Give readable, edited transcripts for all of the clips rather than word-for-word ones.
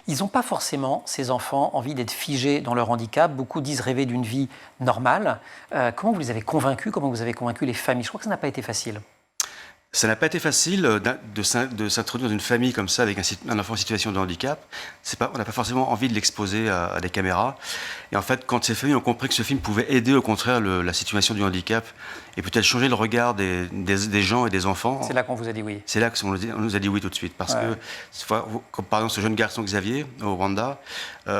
Ils n'ont pas forcément, ces enfants, envie d'être figés dans leur handicap. Beaucoup disent rêver d'une vie normale. Comment vous les avez convaincus? Comment vous avez convaincu les familles? Je crois que ça n'a pas été facile. Ça n'a pas été facile de s'introduire dans une famille comme ça avec un enfant en situation de handicap. On n'a pas forcément envie de l'exposer à des caméras. Et en fait, quand ces familles ont compris que ce film pouvait aider au contraire la situation du handicap et peut-être changer le regard des gens et des enfants. C'est là qu'on vous a dit oui. C'est là qu'on nous a dit oui tout de suite. Parce que, comme par exemple ce jeune garçon Xavier au Rwanda, il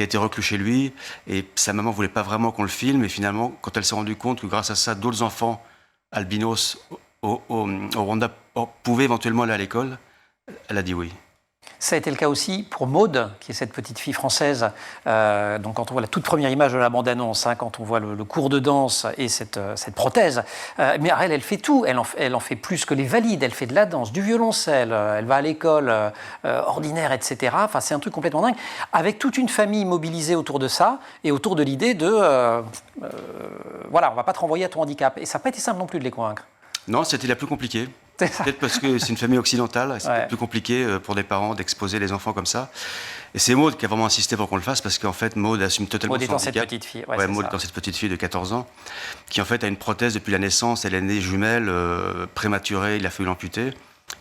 a été reclus chez lui et sa maman ne voulait pas vraiment qu'on le filme. Et finalement, quand elle s'est rendue compte que grâce à ça, d'autres enfants albinos au Rwanda pouvait éventuellement aller à l'école, elle a dit oui. Ça a été le cas aussi pour Maude, qui est cette petite fille française. Donc quand on voit la toute première image de la bande-annonce, quand on voit le cours de danse et cette prothèse, mais elle fait tout. Elle en fait plus que les valides. Elle fait de la danse, du violoncelle, elle va à l'école ordinaire, etc. Enfin, c'est un truc complètement dingue. Avec toute une famille mobilisée autour de ça et autour de l'idée de voilà, on va pas te renvoyer à ton handicap. Et ça n'a pas été simple non plus de les convaincre. Non, c'était la plus compliquée. Peut-être parce que c'est une famille occidentale, c'est plus compliqué pour des parents d'exposer les enfants comme ça. Et c'est Maude qui a vraiment insisté pour qu'on le fasse, parce qu'en fait, Maude assume totalement son handicap. Maude étant cette petite fille. Maude étant cette petite fille de 14 ans, qui en fait a une prothèse depuis la naissance. Elle est née jumelle, prématurée, il a fallu l'amputer.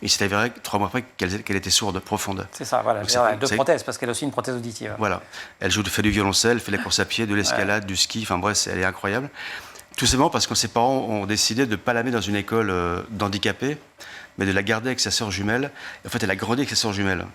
Et c'est avéré 3 mois après qu'elle était sourde, profonde. C'est ça, voilà. Deux prothèses, parce qu'elle a aussi une prothèse auditive. Voilà. Elle fait du violoncelle, elle fait la course à pied, de l'escalade, du ski, enfin bref, elle est incroyable. Tout simplement parce que ses parents ont décidé de ne pas la mettre dans une école d'handicapés, mais de la garder avec sa sœur jumelle. Et en fait, elle a grandi avec sa sœur jumelle.